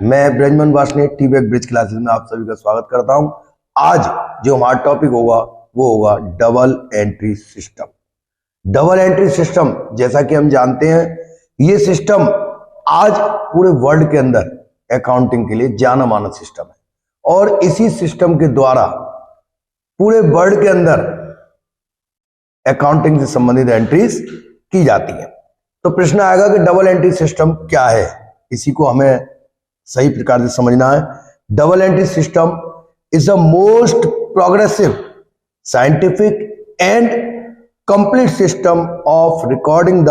मैं ब्रजमन वासने टीबैक bridge classes में आप सभी का स्वागत करता हूं। आज जो हमारा टॉपिक होगा वो होगा double entry system. Double entry system जैसा कि हम जानते हैं, ये सिस्टम आज पूरे वर्ल्ड के अंदर अकाउंटिंग के लिए जाना माना सिस्टम है और इसी सिस्टम के द्वारा पूरे वर्ल्ड के अंदर अकाउंटिंग से संबंधित एंट्रीज की जाती है। तो प्रश्न आएगा कि डबल एंट्री सिस्टम क्या है, इसी को हमें सही प्रकार से समझना है। Double entry system is the most progressive scientific and complete system of recording the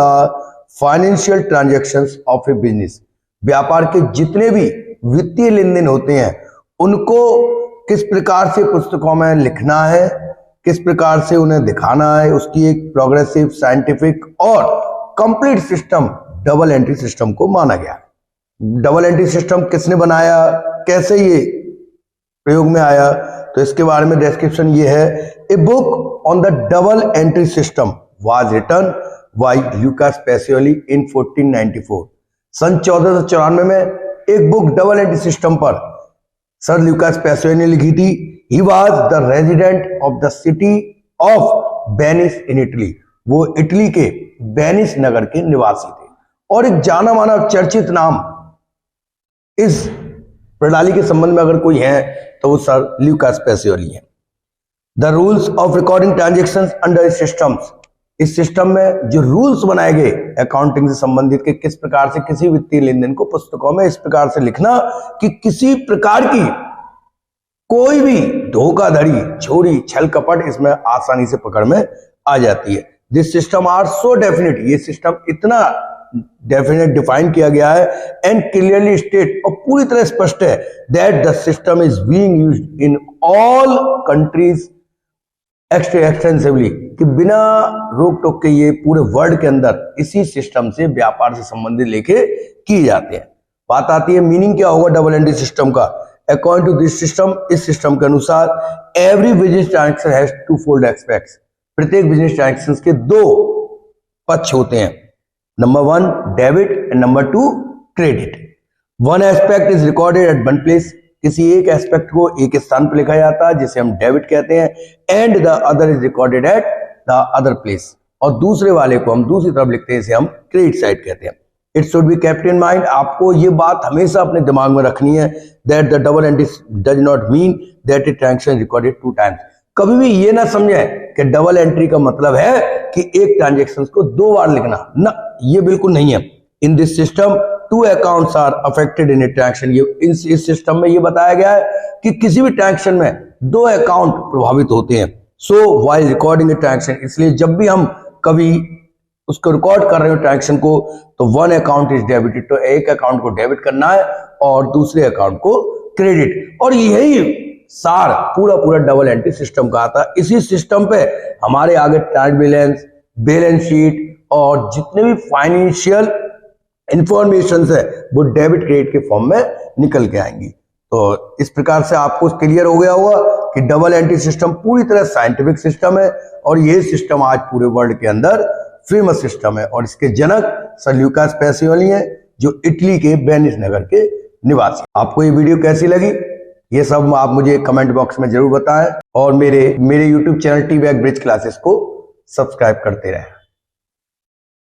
financial transactions of A business. व्यापार के जितने भी वित्तीय लेन देन होते हैं उनको किस प्रकार से पुस्तकों में लिखना है, किस प्रकार से उन्हें दिखाना है, उसकी एक प्रोग्रेसिव साइंटिफिक और complete system double entry system को माना गया है। डबल एंट्री सिस्टम किसने बनाया, कैसे ये प्रयोग में आया, तो इसके बारे में डिस्क्रिप्शन ये है। A book on the double entry system was written by Lucas Pacioli in 1494। सन 1494 में एक बुक डबल एंट्री सिस्टम पर सर ल्यूकास पैसियोली ने लिखी थी। He was the resident of the city of Venice in Italy. वो Italy के Venice नगर के निवासी थे और एक जाना माना चर्चित नाम इस प्रणाली के संबंध में अगर कोई है तो वो सर ल्यूकास पैसियोली है। The rules of recording transactions under systems. इस सिस्टम में जो रूल्स बनाए गए अकाउंटिंग से संबंधित के किस प्रकार से किसी वित्तीय लेन देन को पुस्तकों में इस प्रकार से लिखना कि किसी प्रकार की कोई भी धोखाधड़ी, चोरी, छल कपट इसमें आसानी से पकड़ में आ जाती है। This system are so definite. ये सिस्टम इतना डेफिनेट डिफाइन किया गया है एंड क्लियरली स्टेट और पूरी तरह स्पष्ट है that the system is being used in all countries extensively, कि बिना रोक टोक के ये पूरे वर्ल्ड के अंदर इसी सिस्टम से व्यापार से संबंधित लेके किए जाते हैं। बात आती है मीनिंग क्या होगा डबल एंट्री सिस्टम का। अकॉर्डिंग टू दिस सिस्टम, इस सिस्टम के अनुसार every business transaction has two fold aspects. प्रत्येक बिजनेस ट्रांजैक्शन के दो पक्ष होते हैं, number 1 debit and number 2 credit. One aspect is recorded at one place. किसी एक एस्पेक्ट को एक स्थान पर लिखा जाता है जिसे हम डेबिट कहते हैं, and the other is recorded at the other place. और दूसरे वाले को हम दूसरी तरफ लिखते हैं, इसे हम क्रेडिट साइड कहते हैं। It should be kept in mind. आपको ये बात हमेशा अपने दिमाग में रखनी है that the double entry does not mean that a transaction recorded 2 times. कभी भी ये ना समझें कि डबल एंट्री का मतलब है कि एक ट्रांजैक्शन को 2 बार लिखना, ना, ये बिल्कुल नहीं है। In this system 2 accounts are affected in a transaction. ये इस सिस्टम में ये बताया गया है कि किसी भी ट्रांजैक्शन में 2 अकाउंट प्रभावित होते हैं। सो व्हाइल रिकॉर्डिंग ए ट्रांजैक्शन, इसलिए जब भी हम कभी उसको रिकॉर्ड कर रहे हो ट्रांजैक्शन को, तो 1 अकाउंट इज डेबिटेड, तो एक अकाउंट को डेबिट करना है और दूसरे अकाउंट को क्रेडिट। और यही सार पूरा डबल एंट्री सिस्टम का आता है। इसी सिस्टम पे हमारे आगे ट्रायल बैलेंस, बैलेंस शीट और जितने भी फाइनेंशियल इंफॉर्मेशन है वो डेबिट क्रेडिट के फॉर्म में निकल के आएंगी। तो इस प्रकार से आपको क्लियर हो गया होगा कि डबल एंट्री सिस्टम पूरी तरह साइंटिफिक सिस्टम है और ये सिस्टम आज पूरे वर्ल्ड के अंदर फेमस सिस्टम है और इसके जनक सर ल्यूकास पैसियोली हैं जो इटली के वेनिस नगर के निवासी। आपको ये वीडियो कैसी लगी ये सब आप मुझे कमेंट बॉक्स में जरूर बताएं और मेरे YouTube चैनल टीबैक ब्रिज क्लासेस को सब्सक्राइब करते रहें।